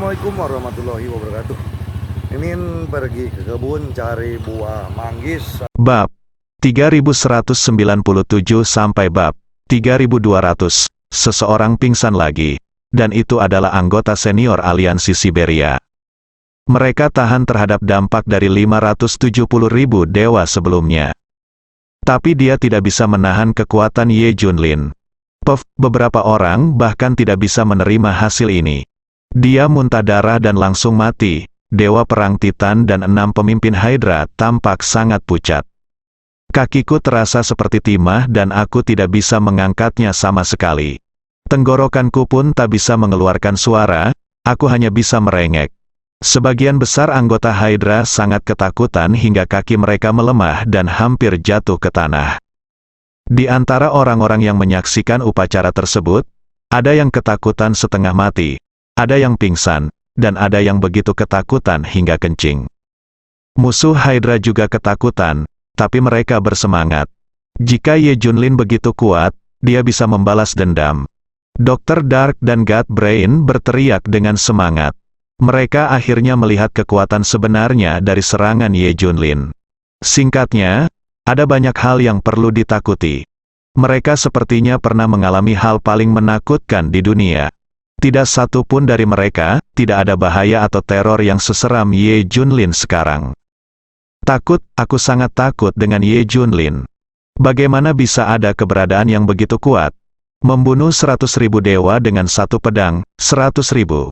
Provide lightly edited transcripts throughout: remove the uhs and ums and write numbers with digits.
Assalamualaikum warahmatullahi wabarakatuh. Mimin pergi ke kebun cari buah manggis. Bab 3197 sampai bab 3200. Seseorang pingsan lagi, dan itu adalah anggota senior aliansi Siberia. Mereka tahan terhadap dampak dari 570.000 dewa sebelumnya. Tapi dia tidak bisa menahan kekuatan Ye Junlin. Beberapa orang bahkan tidak bisa menerima hasil ini. Dia muntah darah dan langsung mati. Dewa Perang Titan dan 6 pemimpin Hydra tampak sangat pucat. Kakiku terasa seperti timah dan aku tidak bisa mengangkatnya sama sekali. Tenggorokanku pun tak bisa mengeluarkan suara, aku hanya bisa merengek. Sebagian besar anggota Hydra sangat ketakutan hingga kaki mereka melemah dan hampir jatuh ke tanah. Di antara orang-orang yang menyaksikan upacara tersebut, ada yang ketakutan setengah mati, ada yang pingsan, dan ada yang begitu ketakutan hingga kencing. Musuh Hydra juga ketakutan, tapi mereka bersemangat. Jika Ye Junlin begitu kuat, dia bisa membalas dendam. Dr. Dark dan God Brain berteriak dengan semangat. Mereka akhirnya melihat kekuatan sebenarnya dari serangan Ye Junlin. Singkatnya, ada banyak hal yang perlu ditakuti. Mereka sepertinya pernah mengalami hal paling menakutkan di dunia. Tidak satu pun dari mereka, tidak ada bahaya atau teror yang seseram Ye Junlin sekarang. Takut, aku sangat takut dengan Ye Junlin. Bagaimana bisa ada keberadaan yang begitu kuat? Membunuh 100.000 dewa dengan satu pedang, 100.000.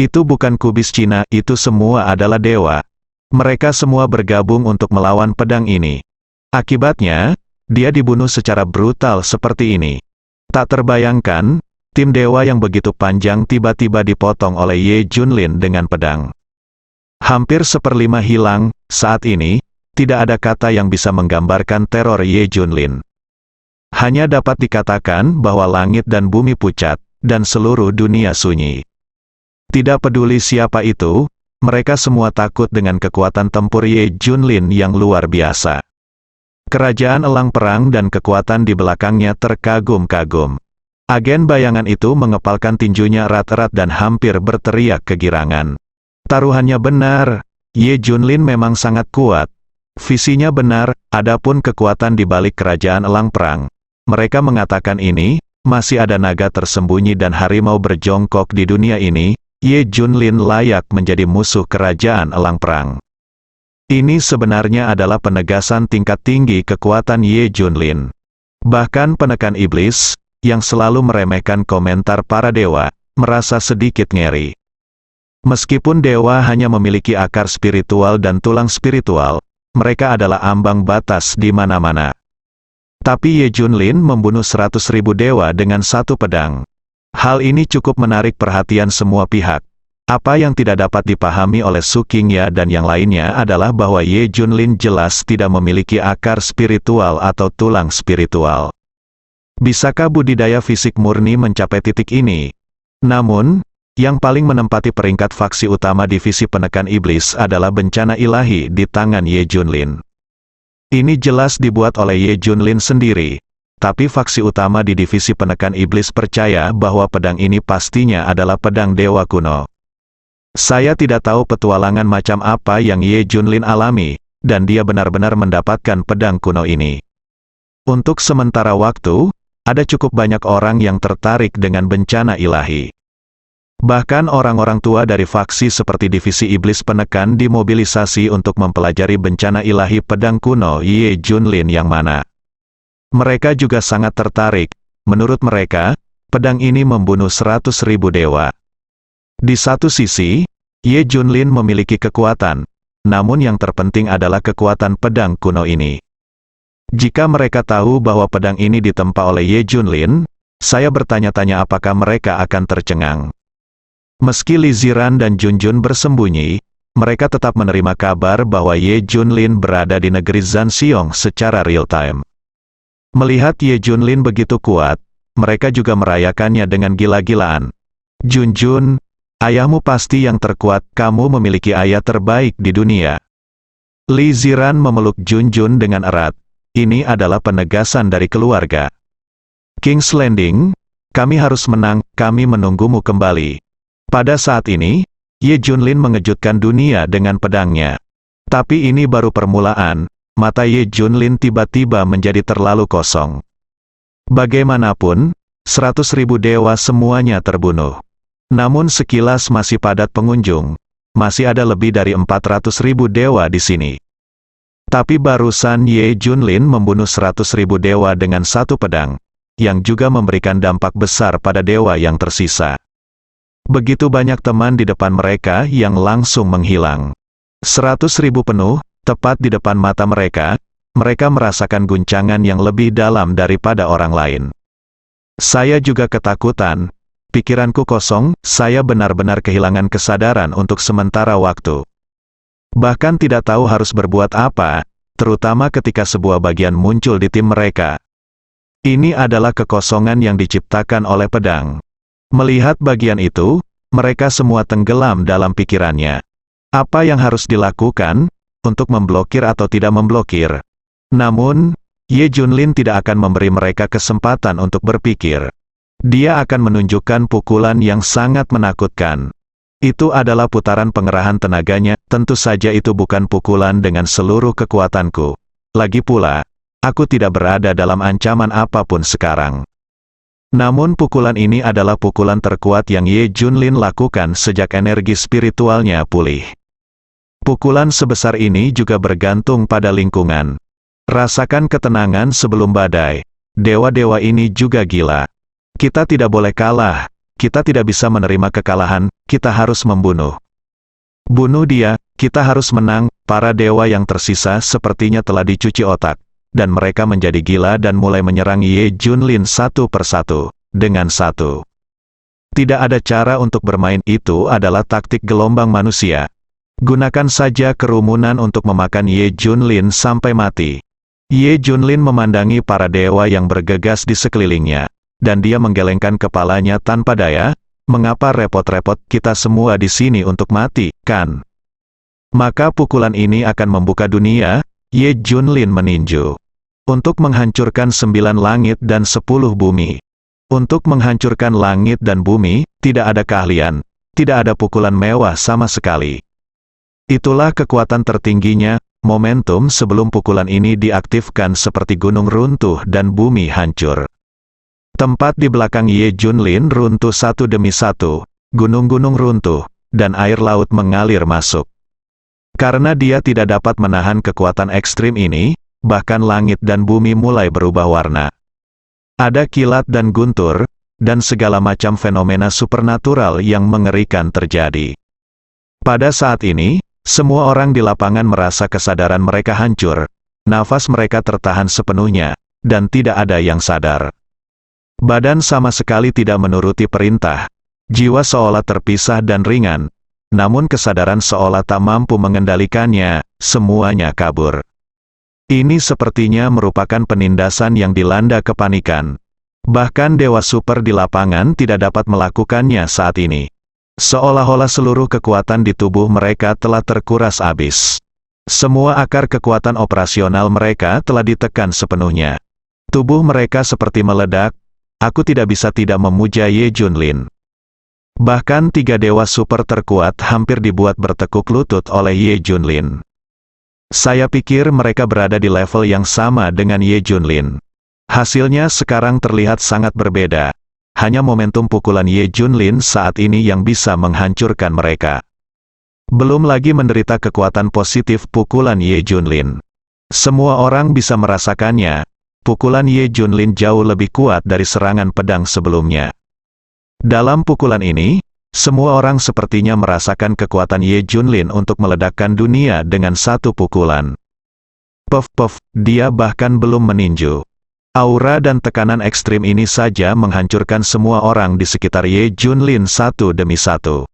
Itu bukan kubis Cina, itu semua adalah dewa. Mereka semua bergabung untuk melawan pedang ini. Akibatnya, dia dibunuh secara brutal seperti ini. Tak terbayangkan, tim dewa yang begitu panjang tiba-tiba dipotong oleh Ye Junlin dengan pedang. Hampir seperlima hilang, saat ini, tidak ada kata yang bisa menggambarkan teror Ye Junlin. Hanya dapat dikatakan bahwa langit dan bumi pucat, dan seluruh dunia sunyi. Tidak peduli siapa itu, mereka semua takut dengan kekuatan tempur Ye Junlin yang luar biasa. Kerajaan Elang Perang dan kekuatan di belakangnya terkagum-kagum. Agen bayangan itu mengepalkan tinjunya erat-erat dan hampir berteriak kegirangan. Taruhannya benar, Ye Junlin memang sangat kuat. Visinya benar, adapun kekuatan di balik kerajaan Elang Perang. Mereka mengatakan ini, masih ada naga tersembunyi dan harimau berjongkok di dunia ini, Ye Junlin layak menjadi musuh kerajaan Elang Perang. Ini sebenarnya adalah penegasan tingkat tinggi kekuatan Ye Junlin. Bahkan penekan iblis, yang selalu meremehkan komentar para dewa, merasa sedikit ngeri. Meskipun dewa hanya memiliki akar spiritual dan tulang spiritual, mereka adalah ambang batas di mana-mana. Tapi Ye Junlin membunuh 100.000 dewa dengan satu pedang. Hal ini cukup menarik perhatian semua pihak. Apa yang tidak dapat dipahami oleh Su Qingya dan yang lainnya adalah bahwa Ye Junlin jelas tidak memiliki akar spiritual atau tulang spiritual. Bisakah budidaya fisik murni mencapai titik ini? Namun, yang paling menempati peringkat faksi utama divisi penekan iblis adalah bencana ilahi di tangan Ye Junlin. Ini jelas dibuat oleh Ye Junlin sendiri, tapi faksi utama di divisi penekan iblis percaya bahwa pedang ini pastinya adalah pedang dewa kuno. Saya tidak tahu petualangan macam apa yang Ye Junlin alami, dan dia benar-benar mendapatkan pedang kuno ini. Untuk sementara waktu, ada cukup banyak orang yang tertarik dengan bencana ilahi. Bahkan orang-orang tua dari faksi seperti divisi iblis penekan dimobilisasi untuk mempelajari bencana ilahi pedang kuno Ye Junlin yang mana. Mereka juga sangat tertarik. Menurut mereka, pedang ini membunuh 100.000 dewa. Di satu sisi, Ye Junlin memiliki kekuatan, namun yang terpenting adalah kekuatan pedang kuno ini. Jika mereka tahu bahwa pedang ini ditempa oleh Ye Junlin, saya bertanya-tanya apakah mereka akan tercengang. Meski Li Ziran dan Junjun bersembunyi, mereka tetap menerima kabar bahwa Ye Junlin berada di negeri Zanxiong secara real-time. Melihat Ye Junlin begitu kuat, mereka juga merayakannya dengan gila-gilaan. Junjun, ayahmu pasti yang terkuat, kamu memiliki ayah terbaik di dunia. Li Ziran memeluk Junjun dengan erat. Ini adalah penegasan dari keluarga. King's Landing, kami harus menang, kami menunggumu kembali. Pada saat ini, Ye Junlin mengejutkan dunia dengan pedangnya. Tapi ini baru permulaan, mata Ye Junlin tiba-tiba menjadi terlalu kosong. Bagaimanapun, 100.000 dewa semuanya terbunuh. Namun sekilas masih padat pengunjung, masih ada lebih dari 400.000 dewa di sini. Tapi barusan Ye Junlin membunuh 100.000 dewa dengan satu pedang, yang juga memberikan dampak besar pada dewa yang tersisa. Begitu banyak teman di depan mereka yang langsung menghilang. 100.000 penuh, tepat di depan mata mereka merasakan guncangan yang lebih dalam daripada orang lain. Saya juga ketakutan, pikiranku kosong, saya benar-benar kehilangan kesadaran untuk sementara waktu. Bahkan tidak tahu harus berbuat apa, terutama ketika sebuah bagian muncul di tim mereka. Ini adalah kekosongan yang diciptakan oleh pedang. Melihat bagian itu, mereka semua tenggelam dalam pikirannya. Apa yang harus dilakukan untuk memblokir atau tidak memblokir? Namun, Ye Junlin tidak akan memberi mereka kesempatan untuk berpikir. Dia akan menunjukkan pukulan yang sangat menakutkan. Itu adalah putaran pengerahan tenaganya, tentu saja itu bukan pukulan dengan seluruh kekuatanku. Lagi pula, aku tidak berada dalam ancaman apapun sekarang. Namun pukulan ini adalah pukulan terkuat yang Ye Junlin lakukan sejak energi spiritualnya pulih. Pukulan sebesar ini juga bergantung pada lingkungan. Rasakan ketenangan sebelum badai. Dewa-dewa ini juga gila. Kita tidak boleh kalah. Kita tidak bisa menerima kekalahan, kita harus membunuh. Bunuh dia, kita harus menang. Para dewa yang tersisa sepertinya telah dicuci otak. Dan mereka menjadi gila dan mulai menyerang Ye Junlin satu persatu, dengan satu. Tidak ada cara untuk bermain, itu adalah taktik gelombang manusia. Gunakan saja kerumunan untuk memakan Ye Junlin sampai mati. Ye Junlin memandangi para dewa yang bergegas di sekelilingnya, dan dia menggelengkan kepalanya tanpa daya. Mengapa repot-repot kita semua di sini untuk mati, kan? Maka pukulan ini akan membuka dunia. Ye Junlin meninju. Untuk menghancurkan 9 langit dan 10 bumi. Untuk menghancurkan langit dan bumi, tidak ada keahlian, tidak ada pukulan mewah sama sekali. Itulah kekuatan tertingginya, momentum sebelum pukulan ini diaktifkan seperti gunung runtuh dan bumi hancur. Tempat di belakang Ye Junlin runtuh satu demi satu, gunung-gunung runtuh, dan air laut mengalir masuk. Karena dia tidak dapat menahan kekuatan ekstrim ini, bahkan langit dan bumi mulai berubah warna. Ada kilat dan guntur, dan segala macam fenomena supernatural yang mengerikan terjadi. Pada saat ini, semua orang di lapangan merasa kesadaran mereka hancur, nafas mereka tertahan sepenuhnya, dan tidak ada yang sadar. Badan sama sekali tidak menuruti perintah, jiwa seolah terpisah dan ringan, namun kesadaran seolah tak mampu mengendalikannya, semuanya kabur. Ini sepertinya merupakan penindasan yang dilanda kepanikan. Bahkan dewa super di lapangan tidak dapat melakukannya saat ini. Seolah-olah seluruh kekuatan di tubuh mereka telah terkuras habis. Semua akar kekuatan operasional mereka telah ditekan sepenuhnya. Tubuh mereka seperti meledak. Aku tidak bisa tidak memuja Ye Junlin. Bahkan 3 dewa super terkuat hampir dibuat bertekuk lutut oleh Ye Junlin. Saya pikir mereka berada di level yang sama dengan Ye Junlin. Hasilnya sekarang terlihat sangat berbeda. Hanya momentum pukulan Ye Junlin saat ini yang bisa menghancurkan mereka. Belum lagi menderita kekuatan positif pukulan Ye Junlin. Semua orang bisa merasakannya. Pukulan Ye Junlin jauh lebih kuat dari serangan pedang sebelumnya. Dalam pukulan ini, semua orang sepertinya merasakan kekuatan Ye Junlin untuk meledakkan dunia dengan satu pukulan. Puff, dia bahkan belum meninju. Aura dan tekanan ekstrim ini saja menghancurkan semua orang di sekitar Ye Junlin satu demi satu.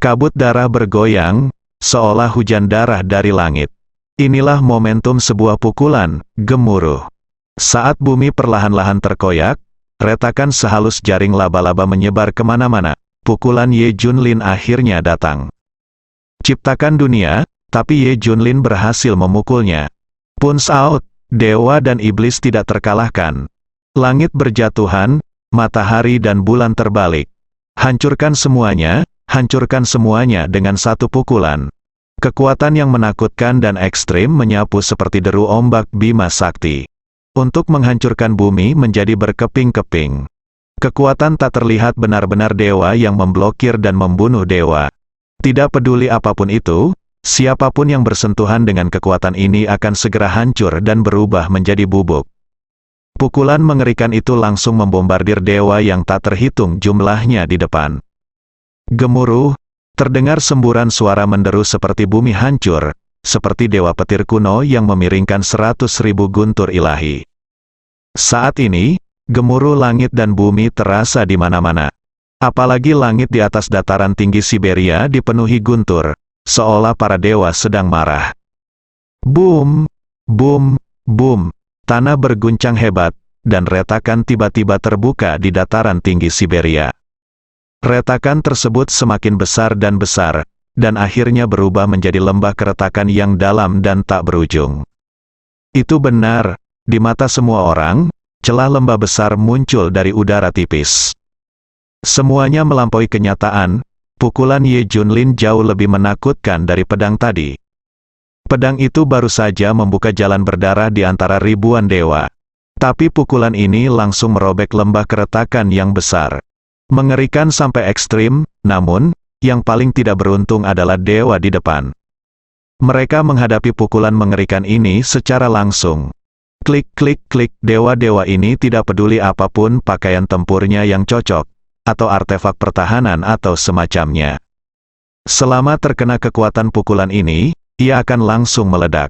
Kabut darah bergoyang, seolah hujan darah dari langit. Inilah momentum sebuah pukulan, gemuruh. Saat bumi perlahan-lahan terkoyak, retakan sehalus jaring laba-laba menyebar kemana-mana. Pukulan Ye Junlin akhirnya datang. Ciptakan dunia, tapi Ye Junlin berhasil memukulnya. Punch out, dewa dan iblis tidak terkalahkan. Langit berjatuhan, matahari dan bulan terbalik. Hancurkan semuanya, hancurkan semuanya dengan satu pukulan. Kekuatan yang menakutkan dan ekstrim menyapu seperti deru ombak Bima Sakti. Untuk menghancurkan bumi menjadi berkeping-keping. Kekuatan tak terlihat benar-benar dewa yang memblokir dan membunuh dewa. Tidak peduli apapun itu, siapapun yang bersentuhan dengan kekuatan ini akan segera hancur dan berubah menjadi bubuk. Pukulan mengerikan itu langsung membombardir dewa yang tak terhitung jumlahnya di depan. Gemuruh, terdengar semburan suara menderu seperti bumi hancur, seperti dewa petir kuno yang memiringkan 100.000 guntur ilahi. Saat ini, gemuruh langit dan bumi terasa di mana-mana. Apalagi langit di atas dataran tinggi Siberia dipenuhi guntur, seolah para dewa sedang marah. Boom, boom, boom, tanah berguncang hebat, dan retakan tiba-tiba terbuka di dataran tinggi Siberia. Retakan tersebut semakin besar, dan akhirnya berubah menjadi lembah keretakan yang dalam dan tak berujung. Itu benar, di mata semua orang, celah lembah besar muncul dari udara tipis. Semuanya melampaui kenyataan, pukulan Ye Junlin jauh lebih menakutkan dari pedang tadi. Pedang itu baru saja membuka jalan berdarah di antara ribuan dewa. Tapi pukulan ini langsung merobek lembah keretakan yang besar. Mengerikan sampai ekstrim, namun, yang paling tidak beruntung adalah dewa di depan. Mereka menghadapi pukulan mengerikan ini secara langsung. Klik klik klik, dewa-dewa ini tidak peduli apapun pakaian tempurnya yang cocok, atau artefak pertahanan atau semacamnya. Selama terkena kekuatan pukulan ini, ia akan langsung meledak.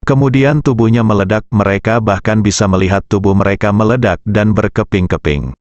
Kemudian tubuhnya meledak, mereka bahkan bisa melihat tubuh mereka meledak dan berkeping-keping.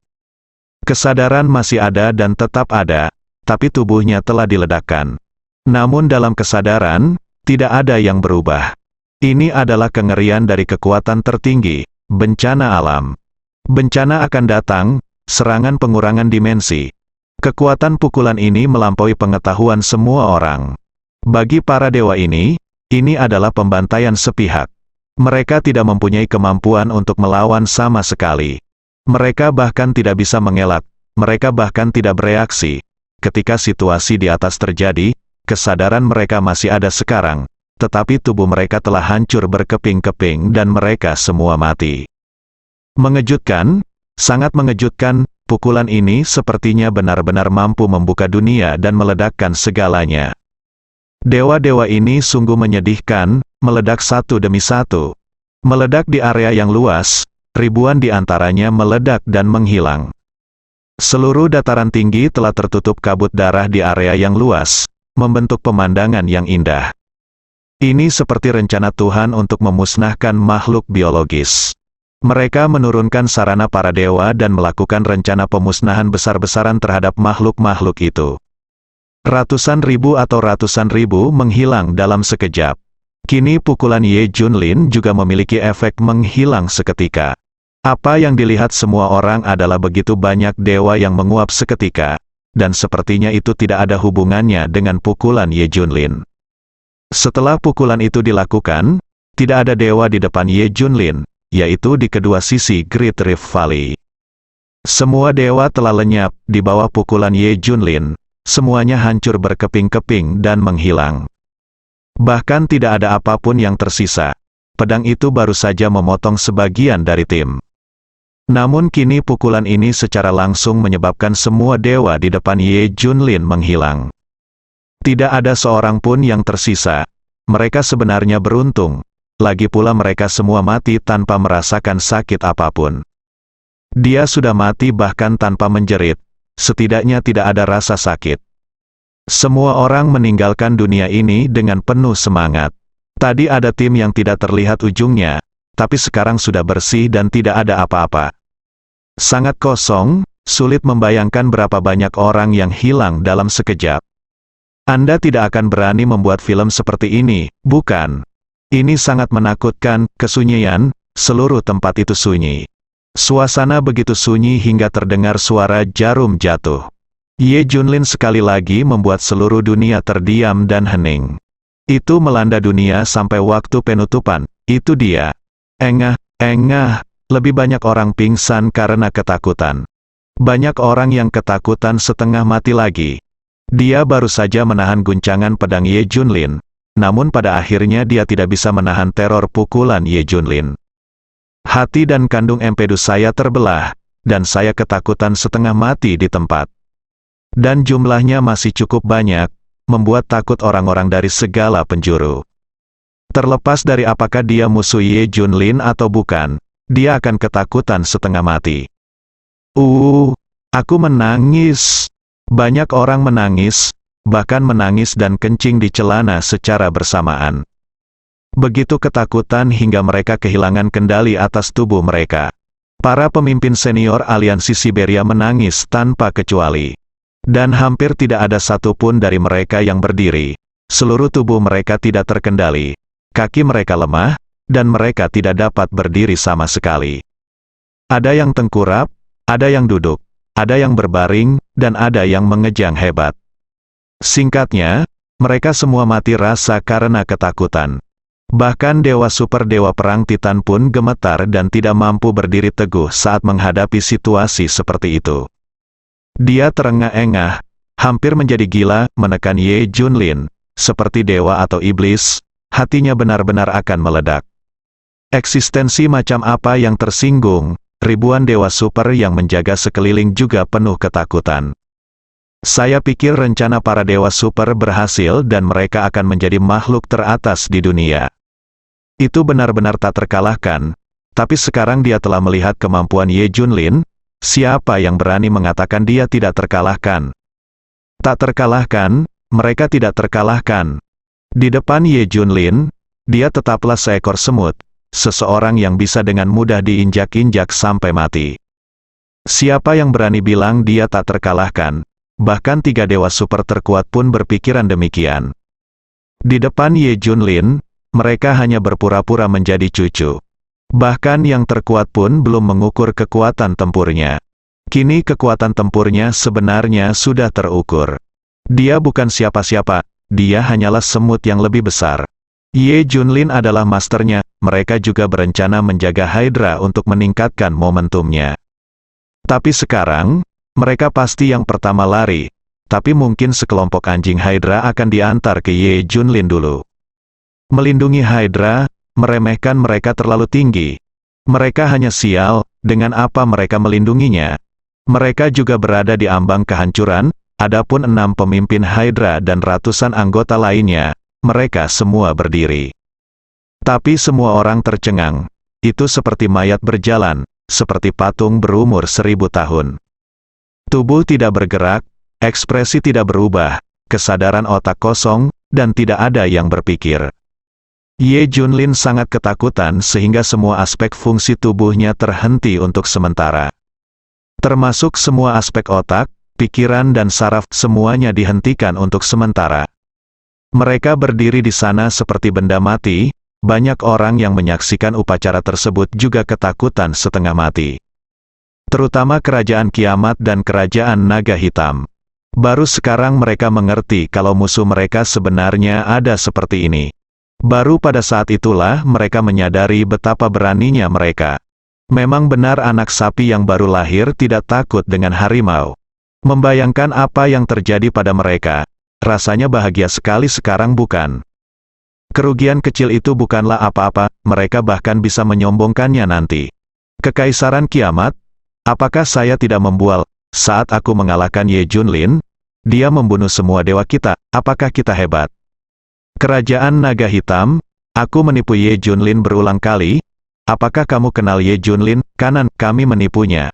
Kesadaran masih ada dan tetap ada, tapi tubuhnya telah diledakkan. Namun dalam kesadaran, tidak ada yang berubah. Ini adalah kengerian dari kekuatan tertinggi, bencana alam. Bencana akan datang, serangan pengurangan dimensi. Kekuatan pukulan ini melampaui pengetahuan semua orang. Bagi para dewa ini adalah pembantaian sepihak. Mereka tidak mempunyai kemampuan untuk melawan sama sekali. Mereka bahkan tidak bisa mengelak, mereka bahkan tidak bereaksi. Ketika situasi di atas terjadi, kesadaran mereka masih ada sekarang, tetapi tubuh mereka telah hancur berkeping-keping dan mereka semua mati. Mengejutkan, sangat mengejutkan, pukulan ini sepertinya benar-benar mampu membuka dunia dan meledakkan segalanya. Dewa-dewa ini sungguh menyedihkan, meledak satu demi satu. Meledak di area yang luas, ribuan di antaranya meledak dan menghilang. Seluruh dataran tinggi telah tertutup kabut darah di area yang luas, membentuk pemandangan yang indah. Ini seperti rencana Tuhan untuk memusnahkan makhluk biologis. Mereka menurunkan sarana para dewa dan melakukan rencana pemusnahan besar-besaran terhadap makhluk-makhluk itu. Ratusan ribu atau ratusan ribu menghilang dalam sekejap. Kini pukulan Ye Junlin juga memiliki efek menghilang seketika. Apa yang dilihat semua orang adalah begitu banyak dewa yang menguap seketika, dan sepertinya itu tidak ada hubungannya dengan pukulan Ye Junlin. Setelah pukulan itu dilakukan, tidak ada dewa di depan Ye Junlin, yaitu di kedua sisi Great Rift Valley. Semua dewa telah lenyap di bawah pukulan Ye Junlin, semuanya hancur berkeping-keping dan menghilang. Bahkan tidak ada apapun yang tersisa. Pedang itu baru saja memotong sebagian dari tim. Namun kini pukulan ini secara langsung menyebabkan semua dewa di depan Ye Junlin menghilang. Tidak ada seorang pun yang tersisa. Mereka sebenarnya beruntung. Lagi pula mereka semua mati tanpa merasakan sakit apapun. Dia sudah mati bahkan tanpa menjerit. Setidaknya tidak ada rasa sakit. Semua orang meninggalkan dunia ini dengan penuh semangat. Tadi ada tim yang tidak terlihat ujungnya, tapi sekarang sudah bersih dan tidak ada apa-apa. Sangat kosong, sulit membayangkan berapa banyak orang yang hilang dalam sekejap. Anda tidak akan berani membuat film seperti ini, bukan? Ini sangat menakutkan, kesunyian, seluruh tempat itu sunyi. Suasana begitu sunyi hingga terdengar suara jarum jatuh. Ye Junlin sekali lagi membuat seluruh dunia terdiam dan hening. Itu melanda dunia sampai waktu penutupan, itu dia. Engah, lebih banyak orang pingsan karena ketakutan. Banyak orang yang ketakutan setengah mati lagi. Dia baru saja menahan guncangan pedang Ye Junlin, namun pada akhirnya dia tidak bisa menahan teror pukulan Ye Junlin. Hati dan kandung empedu saya terbelah, dan saya ketakutan setengah mati di tempat. Dan jumlahnya masih cukup banyak, membuat takut orang-orang dari segala penjuru. Terlepas dari apakah dia musuh Ye Junlin atau bukan, dia akan ketakutan setengah mati. Aku menangis. Banyak orang menangis, bahkan menangis dan kencing di celana secara bersamaan. Begitu ketakutan hingga mereka kehilangan kendali atas tubuh mereka. Para pemimpin senior aliansi Siberia menangis tanpa kecuali. Dan hampir tidak ada satupun dari mereka yang berdiri. Seluruh tubuh mereka tidak terkendali. Kaki mereka lemah, dan mereka tidak dapat berdiri sama sekali. Ada yang tengkurap, ada yang duduk, ada yang berbaring, dan ada yang mengejang hebat. Singkatnya, mereka semua mati rasa karena ketakutan. Bahkan Dewa Super Dewa Perang Titan pun gemetar dan tidak mampu berdiri teguh saat menghadapi situasi seperti itu. Dia terengah-engah, hampir menjadi gila, menekan Ye Junlin, seperti dewa atau iblis, hatinya benar-benar akan meledak. Eksistensi macam apa yang tersinggung? Ribuan dewa super yang menjaga sekeliling juga penuh ketakutan. Saya pikir rencana para dewa super berhasil dan mereka akan menjadi makhluk teratas di dunia. Itu benar-benar tak terkalahkan, tapi sekarang dia telah melihat kemampuan Ye Junlin, siapa yang berani mengatakan dia tidak terkalahkan? Tak terkalahkan, mereka tidak terkalahkan. Di depan Ye Junlin, dia tetaplah seekor semut. Seseorang yang bisa dengan mudah diinjak-injak sampai mati. Siapa yang berani bilang dia tak terkalahkan? Bahkan 3 dewa super terkuat pun berpikiran demikian. Di depan Ye Junlin, mereka hanya berpura-pura menjadi cucu. Bahkan yang terkuat pun belum mengukur kekuatan tempurnya. Kini kekuatan tempurnya sebenarnya sudah terukur. Dia bukan siapa-siapa, dia hanyalah semut yang lebih besar. Ye Junlin adalah masternya, mereka juga berencana menjaga Hydra untuk meningkatkan momentumnya. Tapi sekarang, mereka pasti yang pertama lari, tapi mungkin sekelompok anjing Hydra akan diantar ke Ye Junlin dulu. Melindungi Hydra, meremehkan mereka terlalu tinggi. Mereka hanya sial, dengan apa mereka melindunginya. Mereka juga berada di ambang kehancuran, adapun 6 pemimpin Hydra dan ratusan anggota lainnya. Mereka semua berdiri. Tapi semua orang tercengang. Itu seperti mayat berjalan, seperti patung berumur 1000 tahun. Tubuh tidak bergerak, ekspresi tidak berubah, kesadaran otak kosong, dan tidak ada yang berpikir. Ye Junlin sangat ketakutan sehingga semua aspek fungsi tubuhnya terhenti untuk sementara. Termasuk semua aspek otak, pikiran dan saraf, semuanya dihentikan untuk sementara. Mereka berdiri di sana seperti benda mati, banyak orang yang menyaksikan upacara tersebut juga ketakutan setengah mati. Terutama kerajaan kiamat dan kerajaan naga hitam. Baru sekarang mereka mengerti kalau musuh mereka sebenarnya ada seperti ini. Baru pada saat itulah mereka menyadari betapa beraninya mereka. Memang benar anak sapi yang baru lahir tidak takut dengan harimau. Membayangkan apa yang terjadi pada mereka. Rasanya bahagia sekali sekarang bukan? Kerugian kecil itu bukanlah apa-apa, mereka bahkan bisa menyombongkannya nanti. Kekaisaran kiamat? Apakah saya tidak membual? Saat aku mengalahkan Ye Junlin, dia membunuh semua dewa kita, apakah kita hebat? Kerajaan naga hitam? Aku menipu Ye Junlin berulang kali? Apakah kamu kenal Ye Junlin? Kanan, kami menipunya.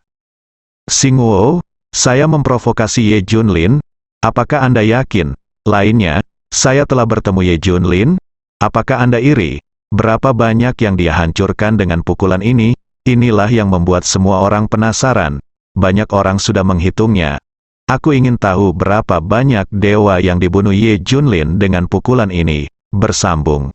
Xingguo, saya memprovokasi Ye Junlin? Apakah Anda yakin? Lainnya, saya telah bertemu Ye Junlin. Apakah Anda iri? Berapa banyak yang dia hancurkan dengan pukulan ini? Inilah yang membuat semua orang penasaran. Banyak orang sudah menghitungnya. Aku ingin tahu berapa banyak dewa yang dibunuh Ye Junlin dengan pukulan ini. Bersambung.